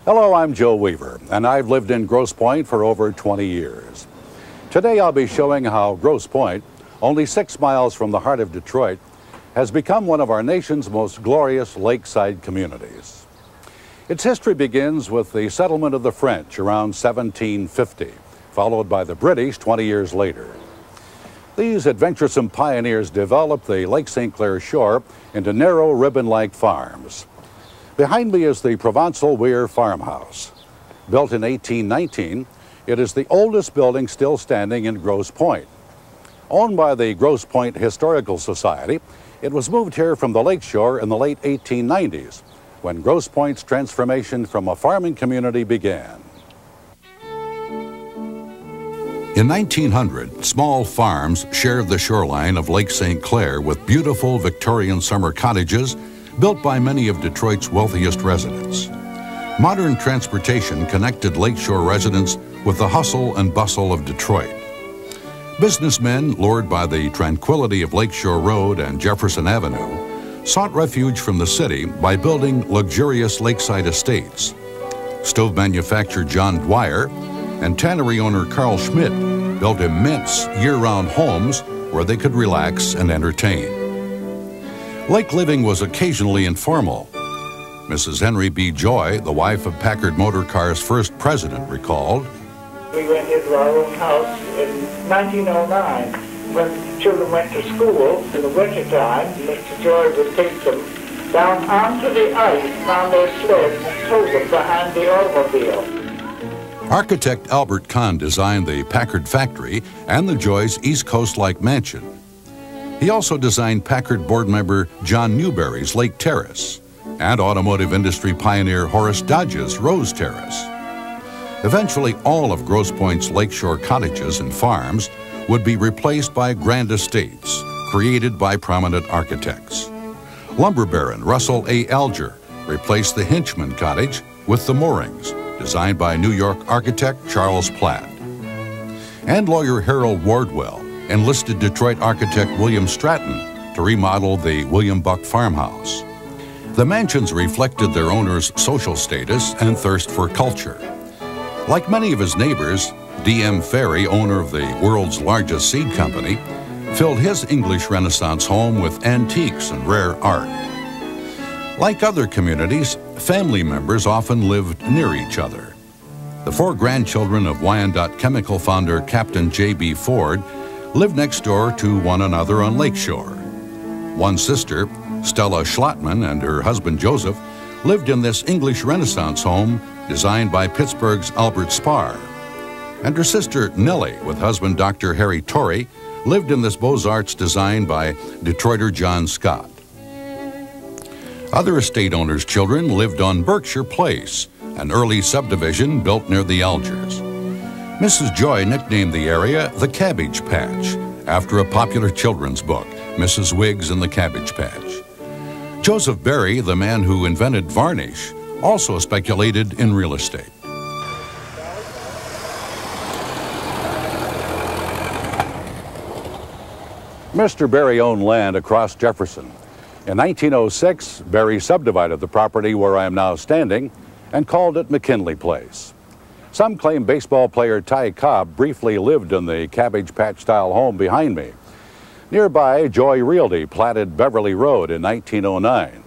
Hello, I'm Joe Weaver, and I've lived in Grosse Pointe for over 20 years. Today I'll be showing how Grosse Pointe, only 6 miles from the heart of Detroit, has become one of our nation's most glorious lakeside communities. Its history begins with the settlement of the French around 1750, followed by the British 20 years later. These adventuresome pioneers developed the Lake St. Clair shore into narrow ribbon-like farms. Behind me is the Provençal Weir farmhouse. Built in 1819, it is the oldest building still standing in Grosse Pointe. Owned by the Grosse Pointe Historical Society, it was moved here from the lakeshore in the late 1890s, when Grosse Pointe's transformation from a farming community began. In 1900, small farms shared the shoreline of Lake St. Clair with beautiful Victorian summer cottages built by many of Detroit's wealthiest residents. Modern transportation connected lakeshore residents with the hustle and bustle of Detroit. Businessmen, lured by the tranquility of Lakeshore Road and Jefferson Avenue, sought refuge from the city by building luxurious lakeside estates. Stove manufacturer John Dwyer and tannery owner Carl Schmidt built immense year-round homes where they could relax and entertain. Lake living was occasionally informal. Mrs. Henry B. Joy, the wife of Packard Motor Cars' first president, recalled, "We went into our own house in 1909 when children went to school in the wintertime. Mr. Joy would take them down onto the ice on their sleds and tow them behind the automobile." Architect Albert Kahn designed the Packard factory and the Joys' East Coast-like mansion. He also designed Packard board member John Newberry's Lake Terrace and automotive industry pioneer Horace Dodge's Rose Terrace. Eventually, all of Grosse Pointe's lakeshore cottages and farms would be replaced by grand estates created by prominent architects. Lumber baron Russell A. Alger replaced the Hinchman cottage with the moorings, designed by New York architect Charles Platt. And lawyer Harold Wardwell enlisted Detroit architect William Stratton to remodel the William Buck farmhouse. The mansions reflected their owners' social status and thirst for culture. Like many of his neighbors, D.M. Ferry, owner of the world's largest seed company, filled his English Renaissance home with antiques and rare art. Like other communities, family members often lived near each other. The 4 grandchildren of Wyandotte Chemical founder Captain J.B. Ford lived next door to one another on Lakeshore. One sister, Stella Schlottman, and her husband Joseph lived in this English Renaissance home designed by Pittsburgh's Albert Spar. And her sister Nellie, with husband Dr. Harry Torrey, lived in this Beaux-Arts designed by Detroiter John Scott. Other estate owners' children lived on Berkshire Place, an early subdivision built near the Algers. Mrs. Joy nicknamed the area the Cabbage Patch, after a popular children's book, Mrs. Wiggs and the Cabbage Patch. Joseph Berry, the man who invented varnish, also speculated in real estate. Mr. Berry owned land across Jefferson. In 1906, Berry subdivided the property where I am now standing and called it McKinley Place. Some claim baseball player Ty Cobb briefly lived in the Cabbage Patch-style home behind me. Nearby, Joy Realty platted Beverly Road in 1909.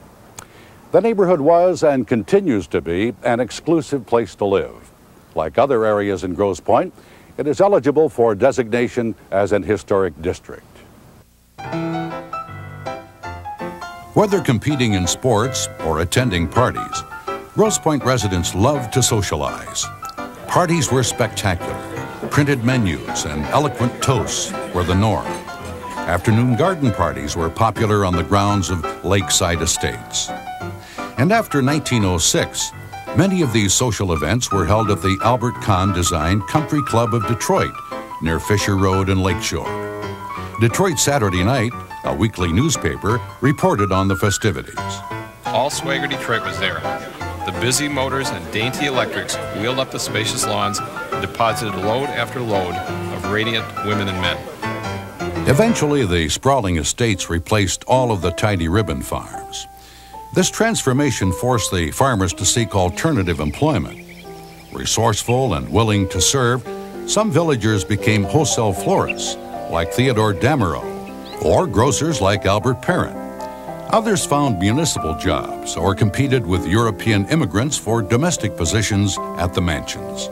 The neighborhood was and continues to be an exclusive place to live. Like other areas in Grosse Pointe, it is eligible for designation as an historic district. Whether competing in sports or attending parties, Grosse Pointe residents loved to socialize. Parties were spectacular. Printed menus and eloquent toasts were the norm. Afternoon garden parties were popular on the grounds of lakeside estates. And after 1906, many of these social events were held at the Albert Kahn-designed Country Club of Detroit, near Fisher Road and Lakeshore. Detroit Saturday Night, a weekly newspaper, reported on the festivities. All swagger Detroit was there. The busy motors and dainty electrics wheeled up the spacious lawns and deposited load after load of radiant women and men. Eventually, the sprawling estates replaced all of the tidy ribbon farms. This transformation forced the farmers to seek alternative employment. Resourceful and willing to serve, some villagers became wholesale florists, like Theodore Damerow, or grocers like Albert Parent. Others found municipal jobs or competed with European immigrants for domestic positions at the mansions.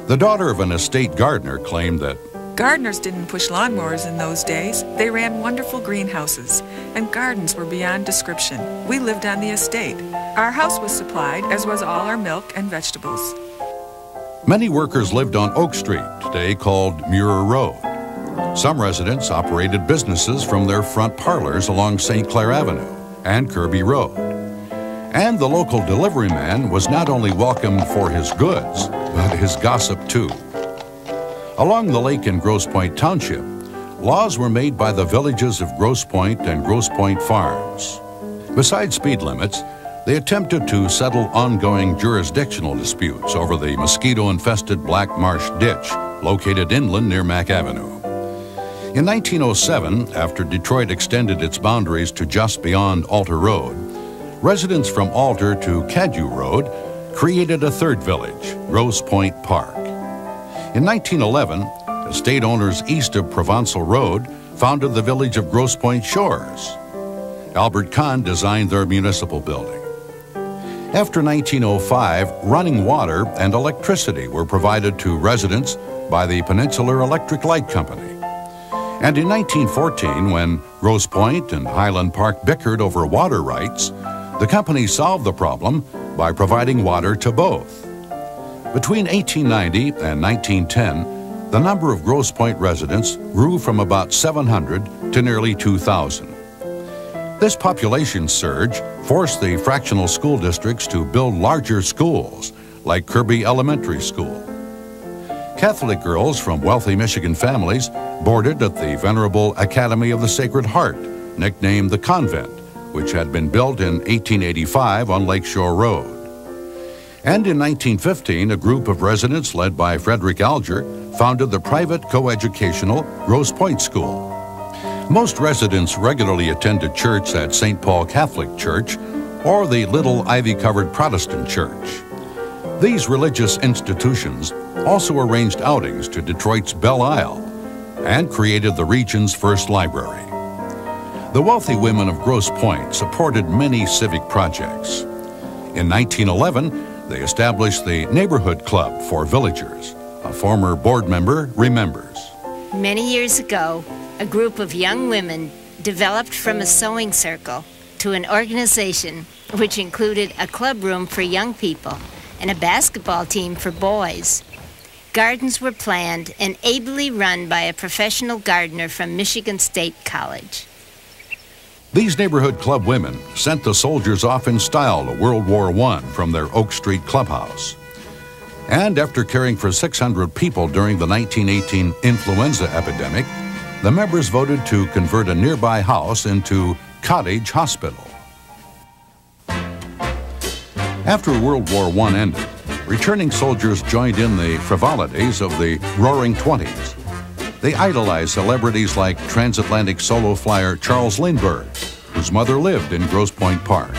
The daughter of an estate gardener claimed that gardeners didn't push lawnmowers in those days. They ran wonderful greenhouses, and gardens were beyond description. We lived on the estate. Our house was supplied, as was all our milk and vegetables. many workers lived on Oak Street, today called Muir Road. Some residents operated businesses from their front parlors along St. Clair Avenue and Kirby Road. And the local delivery man was not only welcomed for his goods, but his gossip too. Along the lake in Grosse Pointe Township, laws were made by the villages of Grosse Pointe and Grosse Pointe Farms. Besides speed limits, they attempted to settle ongoing jurisdictional disputes over the mosquito-infested Black Marsh Ditch, located inland near Mack Avenue. In 1907, after Detroit extended its boundaries to just beyond Alter Road, residents from Alter to Cadue Road created a third village, Grosse Pointe Park. In 1911, estate owners east of Provençal Road founded the village of Grosse Pointe Shores. Albert Kahn designed their municipal building. After 1905, running water and electricity were provided to residents by the Peninsular Electric Light Company. And in 1914, when Grosse Pointe and Highland Park bickered over water rights, the company solved the problem by providing water to both. Between 1890 and 1910, the number of Grosse Pointe residents grew from about 700 to nearly 2,000. This population surge forced the fractional school districts to build larger schools, like Kirby Elementary School. Catholic girls from wealthy Michigan families boarded at the venerable Academy of the Sacred Heart, nicknamed the Convent, which had been built in 1885 on Lakeshore Road. And in 1915, a group of residents led by Frederick Alger founded the private coeducational Grosse Pointe School. Most residents regularly attended church at St. Paul Catholic Church or the Little Ivy-Covered Protestant Church. These religious institutions also arranged outings to Detroit's Belle Isle and created the region's first library. The wealthy women of Grosse Pointe supported many civic projects. In 1911, they established the Neighborhood Club for Villagers. A former board member remembers. Many years ago, a group of young women developed from a sewing circle to an organization which included a club room for young people and a basketball team for boys. Gardens were planned and ably run by a professional gardener from Michigan State College. These neighborhood club women sent the soldiers off in style to World War I from their Oak Street clubhouse. And after caring for 600 people during the 1918 influenza epidemic, the members voted to convert a nearby house into Cottage Hospital. After World War I ended, returning soldiers joined in the frivolities of the Roaring Twenties. They idolized celebrities like transatlantic solo flyer Charles Lindbergh, whose mother lived in Grosse Pointe Park.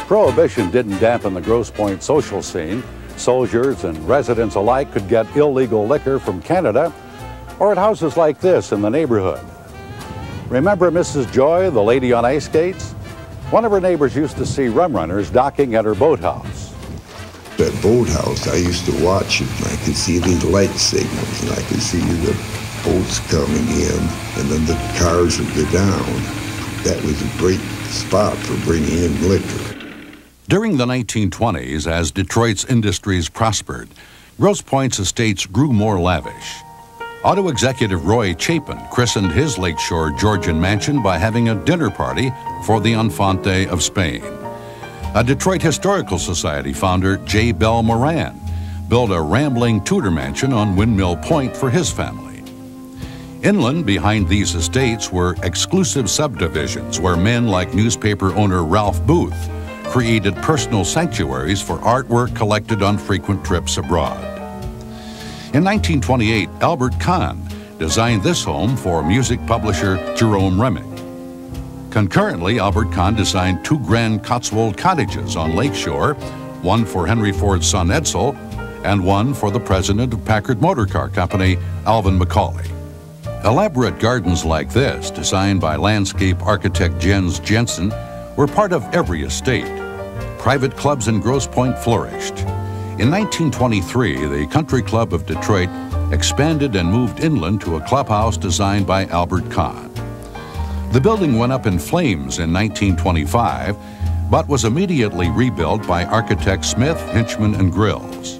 Prohibition didn't dampen the Grosse Pointe social scene. Soldiers and residents alike could get illegal liquor from Canada or at houses like this in the neighborhood. Remember Mrs. Joy, the lady on ice skates? One of her neighbors used to see rum runners docking at her boathouse. That boathouse, I used to watch it, and I could see the light signals, and I could see the boats coming in, and then the cars would go down. That was a great spot for bringing in liquor. During the 1920s, as Detroit's industries prospered, Grosse Pointe's estates grew more lavish. Auto executive Roy Chapin christened his lakeshore Georgian mansion by having a dinner party for the Infante of Spain. A Detroit Historical Society founder, J. Bell Moran, built a rambling Tudor mansion on Windmill Point for his family. Inland behind these estates were exclusive subdivisions where men like newspaper owner Ralph Booth created personal sanctuaries for artwork collected on frequent trips abroad. In 1928, Albert Kahn designed this home for music publisher Jerome Remick. Concurrently, Albert Kahn designed 2 grand Cotswold cottages on Lakeshore, one for Henry Ford's son Edsel, and one for the president of Packard Motor Car Company, Alvin Macaulay. Elaborate gardens like this, designed by landscape architect Jens Jensen, were part of every estate. Private clubs in Grosse Pointe flourished. In 1923, the Country Club of Detroit expanded and moved inland to a clubhouse designed by Albert Kahn. The building went up in flames in 1925, but was immediately rebuilt by architects Smith, Hinchman, and Grills.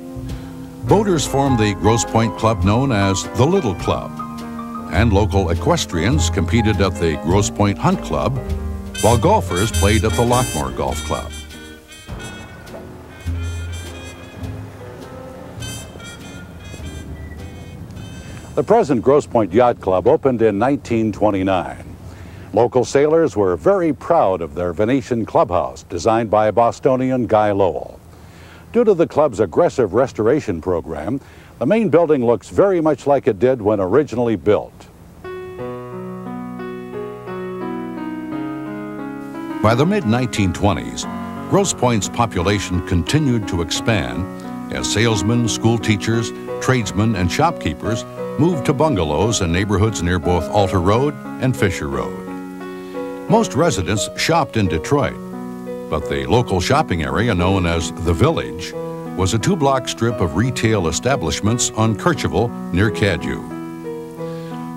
Boaters formed the Grosse Pointe Club known as the Little Club, and local equestrians competed at the Grosse Pointe Hunt Club, while golfers played at the Lockmore Golf Club. The present Grosse Pointe Yacht Club opened in 1929. Local sailors were very proud of their Venetian clubhouse, designed by Bostonian Guy Lowell. Due to the club's aggressive restoration program, the main building looks very much like it did when originally built. By the mid-1920s, Grosse Pointe's population continued to expand as salesmen, school teachers, tradesmen, and shopkeepers moved to bungalows and neighborhoods near both Alter Road and Fisher Road. Most residents shopped in Detroit, but the local shopping area known as the Village was a 2-block strip of retail establishments on Kercheval near Cadue.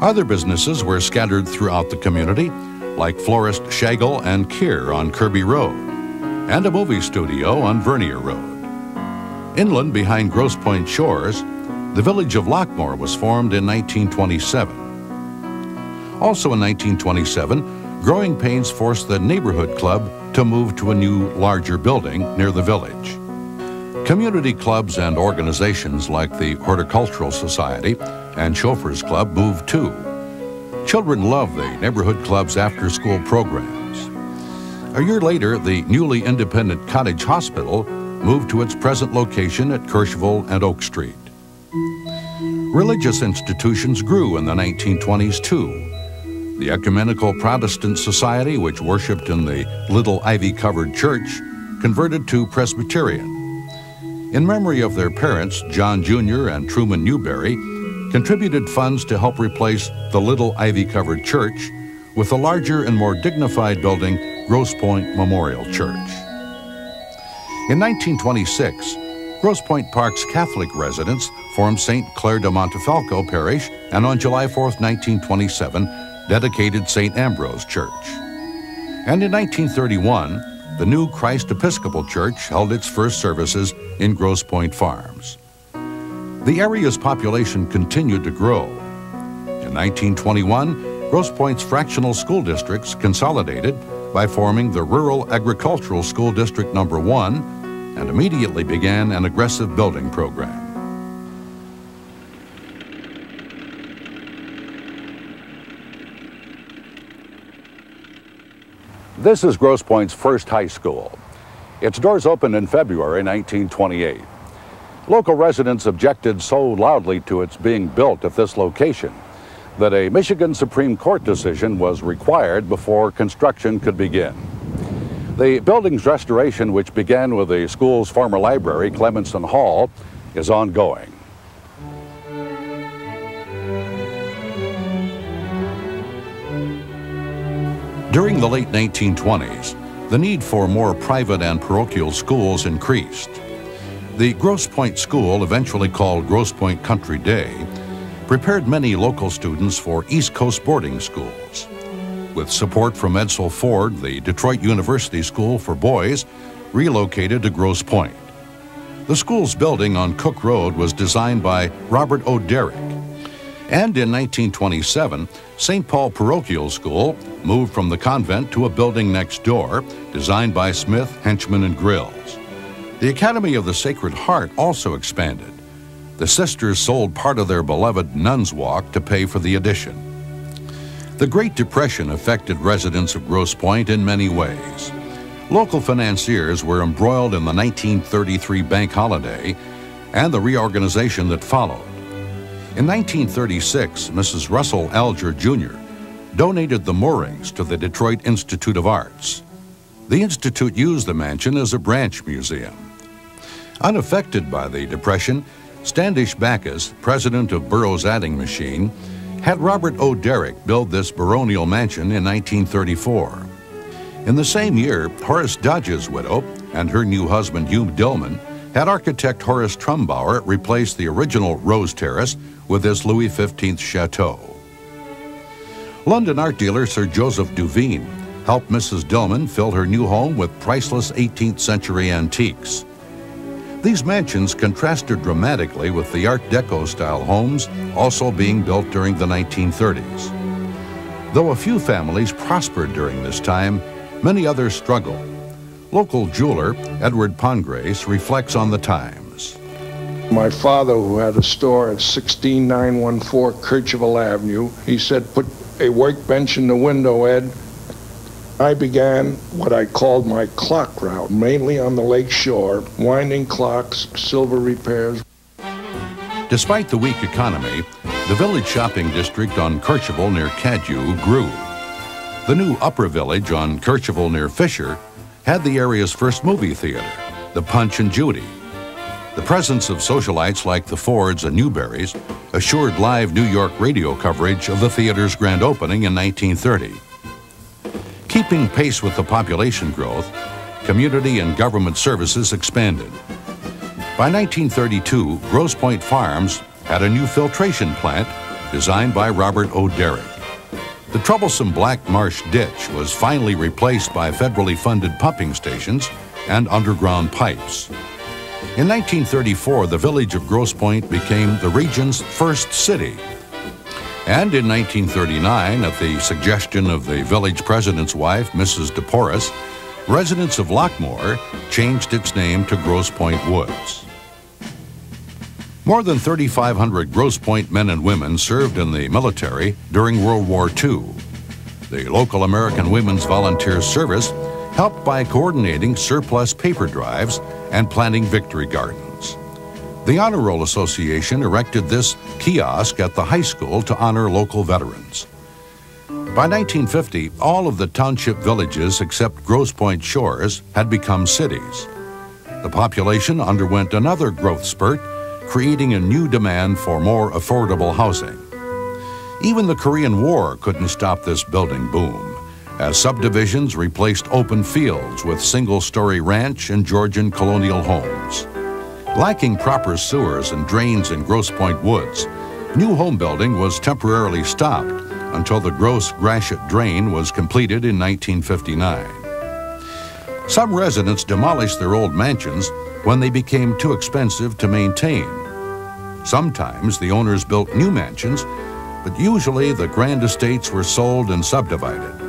Other businesses were scattered throughout the community, like florist Shagel and Keir on Kirby Road, and a movie studio on Vernier Road. Inland behind Grosse Pointe shores, the village of Lockmore was formed in 1927. Also in 1927, growing pains forced the neighborhood club to move to a new, larger building near the village. Community clubs and organizations like the Horticultural Society and Chauffeurs Club moved too. Children loved the neighborhood club's after-school programs. A year later, the newly independent Cottage Hospital moved to its present location at Kercheval and Oak Street. Religious institutions grew in the 1920s too. The Ecumenical Protestant Society, which worshiped in the little ivy-covered church, converted to Presbyterian. In memory of their parents, John Jr. and Truman Newberry, contributed funds to help replace the little ivy-covered church with the larger and more dignified building, Grosse Pointe Memorial Church. In 1926, Grosse Pointe Park's Catholic residents formed St. Clair de Montefalco Parish, and on July 4, 1927, dedicated St. Ambrose Church. And in 1931, the new Christ Episcopal Church held its first services in Grosse Pointe Farms. The area's population continued to grow. In 1921, Grosse Pointe's fractional school districts consolidated by forming the Rural Agricultural School District No. 1 and immediately began an aggressive building program. This is Grosse Pointe's first high school. Its doors opened in February 1928. Local residents objected so loudly to its being built at this location that a Michigan Supreme Court decision was required before construction could begin. The building's restoration, which began with the school's former library, Clemenson Hall, is ongoing. During the late 1920s, the need for more private and parochial schools increased. The Grosse Pointe School, eventually called Grosse Pointe Country Day, prepared many local students for East Coast boarding schools. With support from Edsel Ford, the Detroit University School for Boys relocated to Grosse Pointe. The school's building on Cook Road was designed by Robert O. Derrick. And in 1927, St. Paul Parochial School moved from the convent to a building next door, designed by Smith, Henchman, and Grills. The Academy of the Sacred Heart also expanded. The sisters sold part of their beloved Nuns Walk to pay for the addition. The Great Depression affected residents of Grosse Pointe in many ways. Local financiers were embroiled in the 1933 bank holiday and the reorganization that followed. In 1936, Mrs. Russell Alger Jr. donated the moorings to the Detroit Institute of Arts. The Institute used the mansion as a branch museum. Unaffected by the Depression, Standish Backus, president of Burroughs Adding Machine, had Robert O. Derrick build this baronial mansion in 1934. In the same year, Horace Dodge's widow and her new husband, Hugh Dillman, had architect Horace Trumbauer replace the original Rose Terrace with this Louis XV chateau. London art dealer Sir Joseph Duveen helped Mrs. Dillman fill her new home with priceless 18th century antiques. These mansions contrasted dramatically with the Art Deco-style homes also being built during the 1930s. Though a few families prospered during this time, many others struggled. Local jeweler Edward Pongrace reflects on the times. My father, who had a store at 16914 Kercheval Avenue, he said, "Put a workbench in the window, Ed." I began what I called my clock route, mainly on the lake shore, winding clocks, silver repairs. Despite the weak economy, the village shopping district on Kercheval near Cadue grew. The new Upper Village on Kercheval near Fisher had the area's first movie theater, the Punch and Judy. The presence of socialites like the Fords and Newberrys assured live New York radio coverage of the theater's grand opening in 1930. Keeping pace with the population growth, community and government services expanded. By 1932, Grosse Pointe Farms had a new filtration plant designed by Robert O. Derrick. The troublesome Black Marsh Ditch was finally replaced by federally funded pumping stations and underground pipes. In 1934, the village of Grosse Pointe became the region's first city. And in 1939, at the suggestion of the village president's wife, Mrs. DePorres, residents of Lockmore changed its name to Grosse Pointe Woods. More than 3,500 Grosse Pointe men and women served in the military during World War II. The local American Women's Volunteer Service helped by coordinating surplus paper drives and planting victory gardens. The Honor Roll Association erected this kiosk at the high school to honor local veterans. By 1950, all of the township villages except Grosse Pointe Shores had become cities. The population underwent another growth spurt, creating a new demand for more affordable housing. Even the Korean War couldn't stop this building boom, as subdivisions replaced open fields with single-story ranch and Georgian colonial homes. Lacking proper sewers and drains in Grosse Pointe Woods, new home building was temporarily stopped until the Grosse Gratiot Drain was completed in 1959. Some residents demolished their old mansions when they became too expensive to maintain. Sometimes the owners built new mansions, but usually the grand estates were sold and subdivided.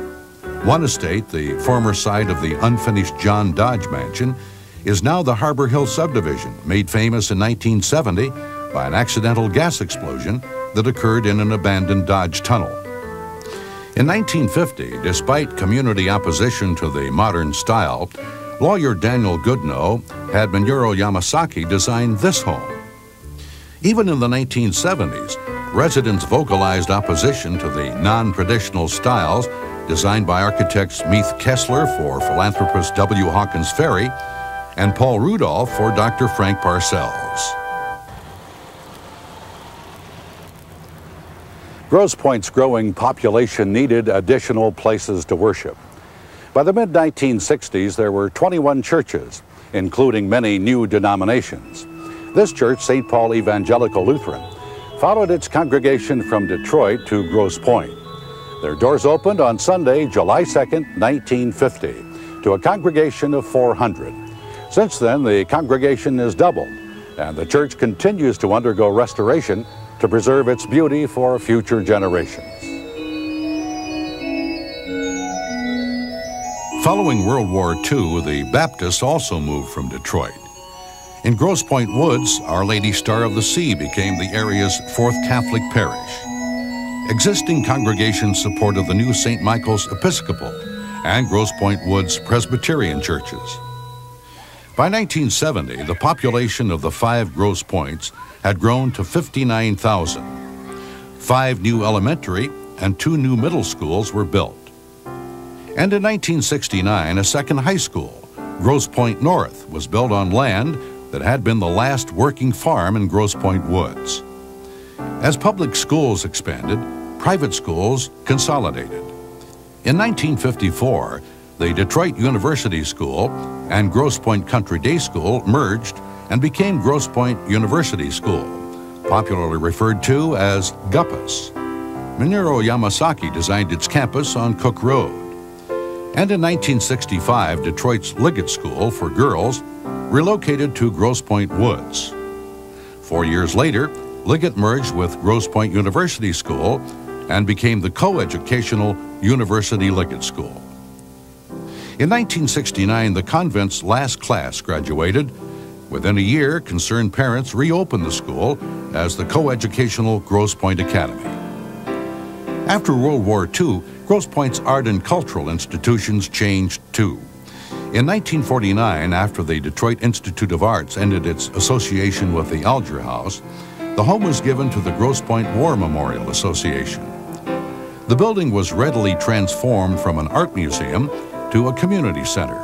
One estate, the former site of the unfinished John Dodge Mansion, is now the Harbor Hill subdivision, made famous in 1970 by an accidental gas explosion that occurred in an abandoned Dodge tunnel. In 1950, despite community opposition to the modern style, lawyer Daniel Goodnow had Minoru Yamasaki design this home. Even in the 1970s, residents vocalized opposition to the non-traditional styles designed by architects Meath Kessler for philanthropist W. Hawkins Ferry and Paul Rudolph for Dr. Frank Parcells. Grosse Pointe's growing population needed additional places to worship. By the mid-1960s, there were 21 churches, including many new denominations. This church, St. Paul Evangelical Lutheran, followed its congregation from Detroit to Grosse Pointe. Their doors opened on Sunday, July 2nd, 1950, to a congregation of 400. Since then, the congregation has doubled, and the church continues to undergo restoration to preserve its beauty for future generations. Following World War II, the Baptists also moved from Detroit. In Grosse Pointe Woods, Our Lady Star of the Sea became the area's fourth Catholic parish. Existing congregations supported the new St. Michael's Episcopal and Grosse Pointe Woods Presbyterian churches. By 1970, the population of the 5 Grosse Pointes had grown to 59,000. 5 new elementary and 2 new middle schools were built. And in 1969, a second high school, Grosse Pointe North, was built on land that had been the last working farm in Grosse Pointe Woods. As public schools expanded, private schools consolidated. In 1954, the Detroit University School and Grosse Pointe Country Day School merged and became Grosse Pointe University School, popularly referred to as GUPAS. Minoru Yamasaki designed its campus on Cook Road. And in 1965, Detroit's Liggett School for Girls relocated to Grosse Pointe Woods. 4 years later, Liggett merged with Grosse Pointe University School and became the co-educational University Liggett School. In 1969, the convent's last class graduated. Within a year, concerned parents reopened the school as the co-educational Grosse Pointe Academy. After World War II, Grosse Pointe's art and cultural institutions changed too. In 1949, after the Detroit Institute of Arts ended its association with the Alger House, the home was given to the Grosse Pointe War Memorial Association. The building was readily transformed from an art museum to a community center,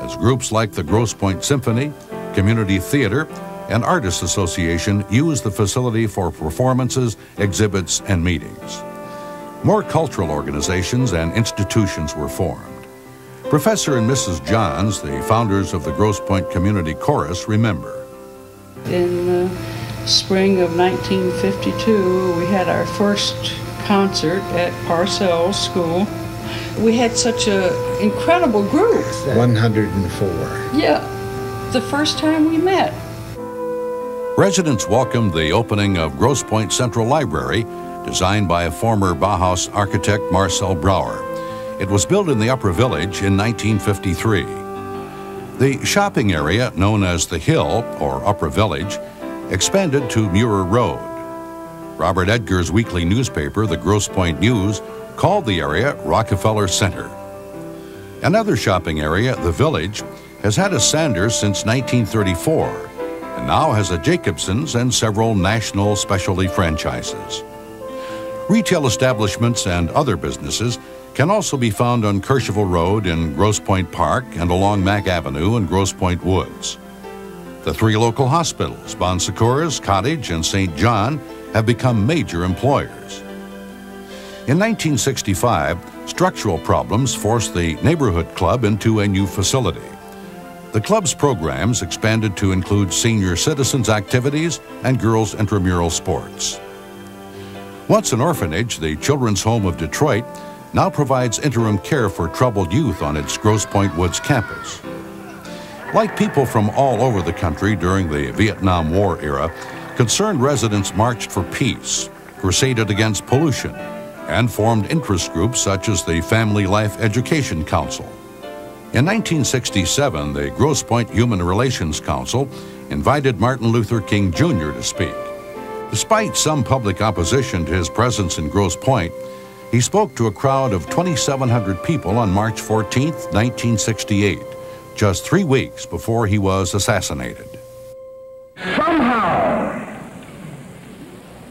as groups like the Grosse Pointe Symphony, Community Theater, and Artists Association used the facility for performances, exhibits, and meetings. More cultural organizations and institutions were formed. Professor and Mrs. Johns, the founders of the Grosse Pointe Community Chorus, remember. In the spring of 1952, we had our first concert at Parcells School. We had such an incredible group. 104. Yeah, the first time we met. Residents welcomed the opening of Grosse Pointe Central Library, designed by a former Bauhaus architect Marcel Brauer. It was built in the Upper Village in 1953. The shopping area, known as the Hill, or Upper Village, expanded to Muir Road. Robert Edgar's weekly newspaper, the Grosse Pointe News, called the area Rockefeller Center. Another shopping area, the Village, has had a Sanders since 1934 and now has a Jacobson's and several national specialty franchises. Retail establishments and other businesses can also be found on Courchevel Road in Grosse Pointe Park and along Mack Avenue in Grosse Pointe Woods. The 3 local hospitals, Bon Secours, Cottage, and St. John, have become major employers. In 1965, structural problems forced the neighborhood club into a new facility. The club's programs expanded to include senior citizens activities and girls' intramural sports. Once an orphanage, the Children's Home of Detroit now provides interim care for troubled youth on its Grosse Pointe Woods campus. Like people from all over the country during the Vietnam War era, concerned residents marched for peace, crusaded against pollution, and formed interest groups such as the Family Life Education Council. In 1967, the Grosse Pointe Human Relations Council invited Martin Luther King Jr. to speak. Despite some public opposition to his presence in Grosse Pointe, he spoke to a crowd of 2,700 people on March 14, 1968, just 3 weeks before he was assassinated. Somehow,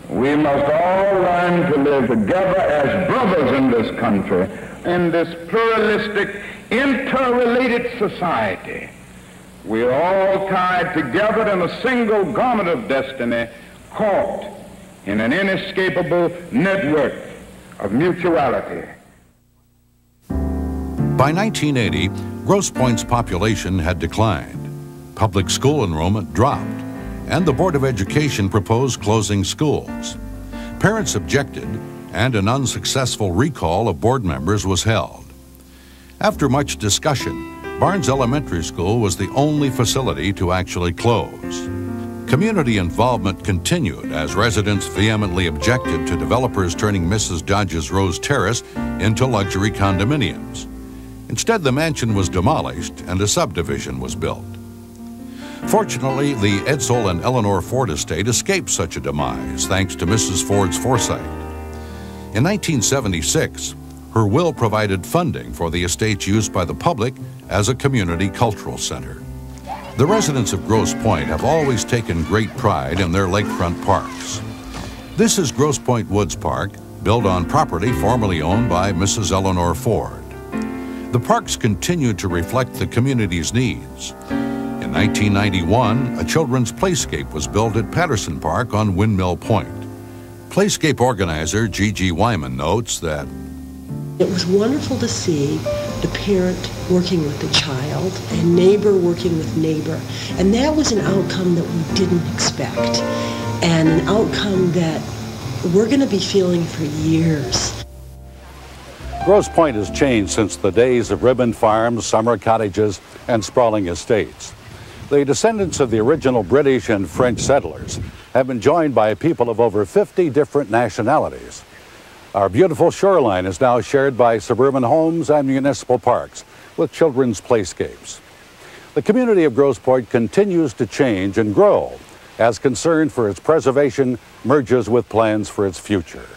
we must all learn to live together as brothers in this country, in this pluralistic, interrelated society. We are all tied together in a single garment of destiny, caught in an inescapable network of mutuality. By 1980, Grosse Pointe's population had declined. Public school enrollment dropped, and the Board of Education proposed closing schools. Parents objected, and an unsuccessful recall of board members was held. After much discussion, Barnes Elementary School was the only facility to actually close. Community involvement continued as residents vehemently objected to developers turning Mrs. Dodge's Rose Terrace into luxury condominiums. Instead, the mansion was demolished and a subdivision was built. Fortunately, the Edsel and Eleanor Ford estate escaped such a demise thanks to Mrs. Ford's foresight. In 1976, her will provided funding for the estate's use by the public as a community cultural center. The residents of Grosse Pointe have always taken great pride in their lakefront parks. This is Grosse Pointe Woods Park, built on property formerly owned by Mrs. Eleanor Ford. The parks continued to reflect the community's needs. In 1991, a children's playscape was built at Patterson Park on Windmill Point. Playscape organizer Gigi Wyman notes that it was wonderful to see the parent working with the child and neighbor working with neighbor. And that was an outcome that we didn't expect, and an outcome that we're going to be feeling for years. Grosse Pointe has changed since the days of ribbon farms, summer cottages, and sprawling estates. The descendants of the original British and French settlers have been joined by people of over 50 different nationalities. Our beautiful shoreline is now shared by suburban homes and municipal parks with children's playscapes. The community of Grosse Pointe continues to change and grow as concern for its preservation merges with plans for its future.